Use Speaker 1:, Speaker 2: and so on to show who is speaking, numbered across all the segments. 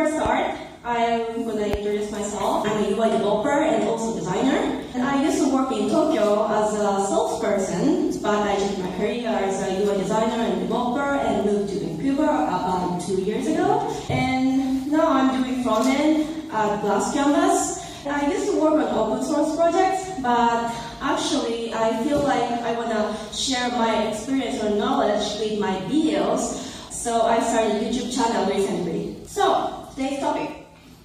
Speaker 1: Before I start, I'm going to introduce myself. I'm a UI developer and also designer. And I used to work in Tokyo as a salesperson, but I changed my career as a UI designer and developer and moved to Vancouver about 2 years ago. And now I'm doing front-end at Glass Canvas. I used to work on open source projects, but actually I feel like I want to share my experience or knowledge with my videos. So I started a YouTube channel recently. So today's topic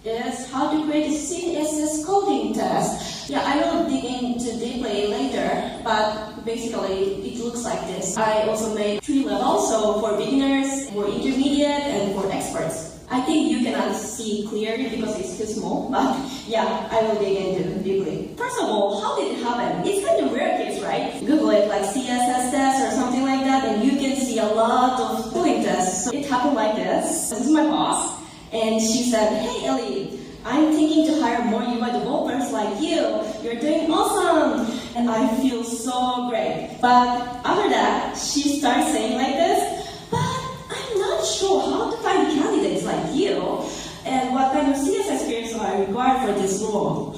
Speaker 1: is how to create a CSS coding test. Yeah, I will dig into deeply later, but basically it looks like this. I also made 3 levels, so for beginners, for intermediate, and for experts. I think you cannot see clearly because it's too small, but yeah, I will dig into it deeply. First of all, how did it happen? It's kind of rare case, right? Google it like CSS test or something like that, and you can see a lot of coding tests. So it happened like this. This is my boss, and she said, "Hey Ellie, I'm thinking to hire more UI developers like you. You're doing awesome!" And I feel so great. But after that, she starts saying like this, "But I'm not sure how to find candidates like you, and what kind of CSS skills are required for this role."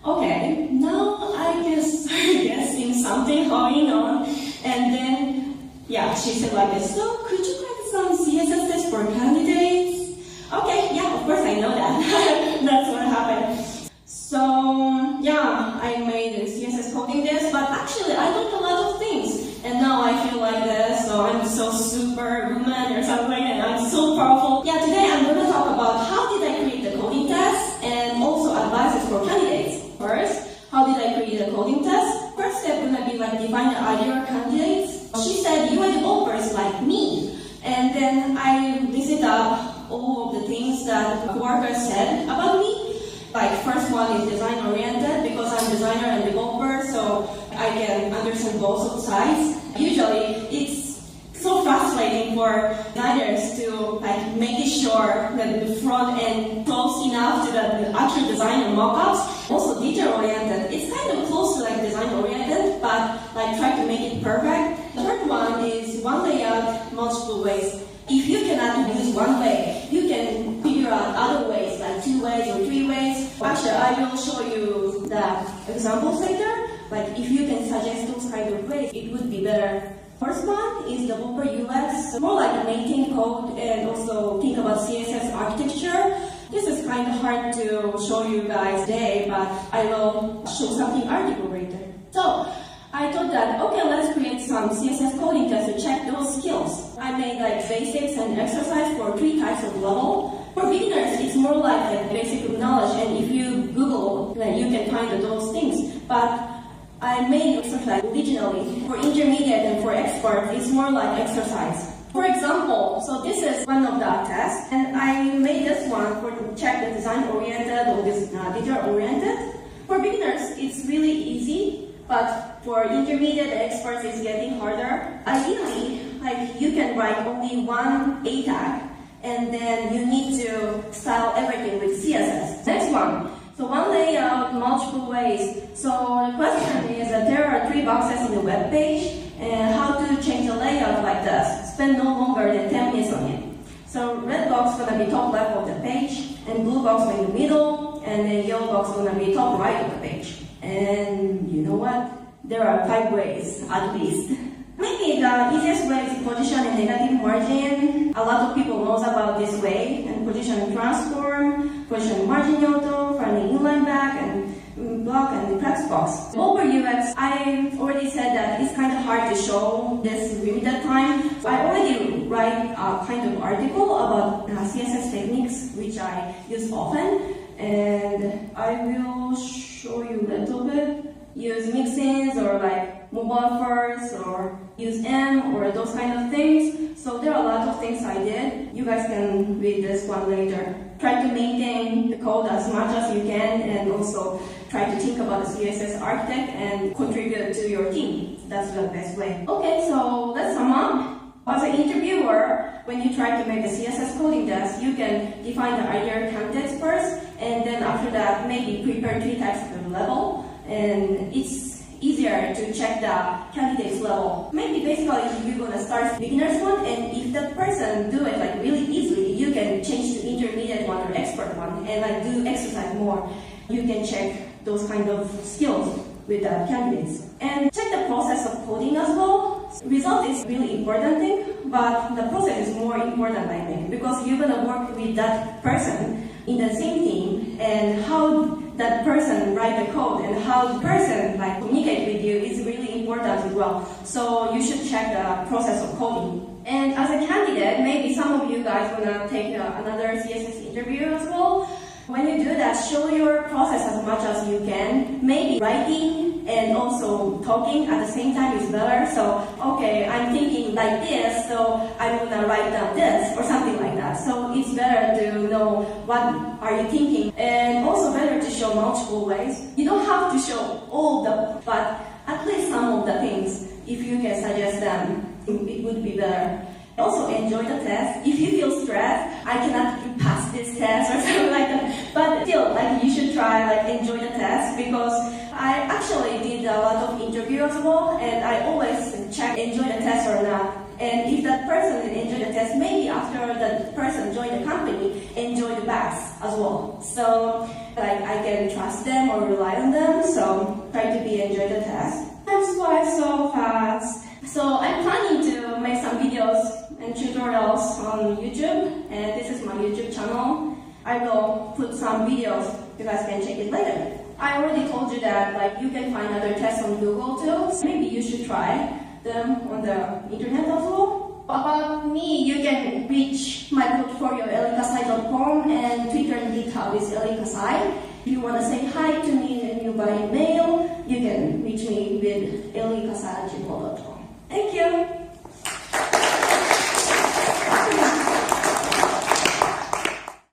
Speaker 1: Okay, now I can start guessing something going on. And then, yeah, she said like this, "So could you write some CSS tests for candidates?" Okay, yeah, of course I know that. That's what happened. So, yeah, I made a CSS coding test, but actually I learned a lot of things. And now I feel like this, so I'm so super woman or something, and I'm so powerful. Yeah, today I'm going to talk about how did I create the coding test and also advices for candidates. First, how did I create a coding test? First step going to be like define the ideal candidates. She said UI developers like me. And then I listed up all of the things that coworkers said about me. Like first one is design oriented because I'm designer and developer, so I can understand both sides. Usually it's so frustrating for designers to like make sure that the front end close enough to the actual design and mockups. Also detail oriented. It's kind of close to like design oriented, but like try to make it perfect. Third one is one layout multiple ways. If you cannot use one way, you can figure out other ways, like 2 ways or 3 ways. Actually, I will show you the examples later. Like if you can suggest those kind of ways, it would be better. First one is developer UX, more like maintain code and also think about CSS architecture. This is kind of hard to show you guys today, but I will show something article later. So I thought that, okay, let's create some CSS coding tests to check those skills. I made like basics and exercise for 3 types of level. For beginners, it's more like a basic knowledge, and if you Google, then you can find those things. But I made exercise originally. For intermediate and for expert, it's more like exercise. For example, so this is one of the tests, and I made this one for check the design oriented or this detail oriented. For beginners, it's really easy, but for intermediate experts, it's getting harder. Ideally, like you can write only one A tag, and then you need to style everything with CSS. Next one. So one layout, multiple ways. So the question is that there are 3 boxes in the web page, and how to change the layout like this. Spend no longer than 10 minutes on it. So red box gonna be top left of the page, and blue box in the middle, and then yellow box gonna be top right of the page. And you know what? There are 5 ways at least. Maybe the easiest way is position and negative margin. A lot of people knows about this way, and position and transform, position margin auto, finding inline back, and block and flex box. Over UX, I already said that it's kind of hard to show this limited time. So I already write a kind of article about CSS techniques, which I use often, and I will show you a little bit. Use mixins or like mobile first or use M or those kind of things. So there are a lot of things I did. You guys can read this one later. Try to maintain the code as much as you can, and also try to think about the CSS architect and contribute to your team. That's the best way. Okay, so let's sum up. As an interviewer, when you try to make a CSS coding test, you can define the ideal candidates first, and then after that, maybe prepare 3 types of level. And it's easier to check the candidate's level. Maybe basically you're gonna start beginner's one, and if that person do it like really easily, you can change to intermediate one or expert one and like do exercise more. You can check those kind of skills with the candidates. And check the process of coding as well. Result is really important thing, but the process is more important, I think, because you're gonna work with that person in the same team, and how that person write the code and how the person like communicate with you is really important as well. So you should check the process of coding. And as a candidate, maybe some of you guys wanna take another CSS interview as well. When you do that, show your process as much as you can. Maybe writing and also talking at the same time is better. So, okay, I'm thinking like this, so I'm gonna write down this or something like that. So it's better to know what are you thinking, and also better to show multiple ways. You don't have to show all the, but at least some of the things. If you can suggest them, it would be better. Also enjoy the test. If you feel stressed, I cannot pass this test or something like that. But still, like you should try like enjoy the test, because I actually did a lot of interviews as well, and I always check enjoy the test or not. And if that person didn't enjoy the test, maybe after the person joined the company, enjoy the best as well. So like I can trust them or rely on them. So try to enjoy the test. Time flies so fast. So I'm planning to make some videos and tutorials on YouTube, and this is my YouTube channel. I will put some videos, you guys can check it later. I already told you that like you can find other tests on Google too, so maybe you should try them on the internet as well. About me, you can reach my portfolio elle-height.com, and Twitter and GitHub is elle-height. If you want to say hi to me by mail, you can reach me with elle-height@gmail.com. Thank you.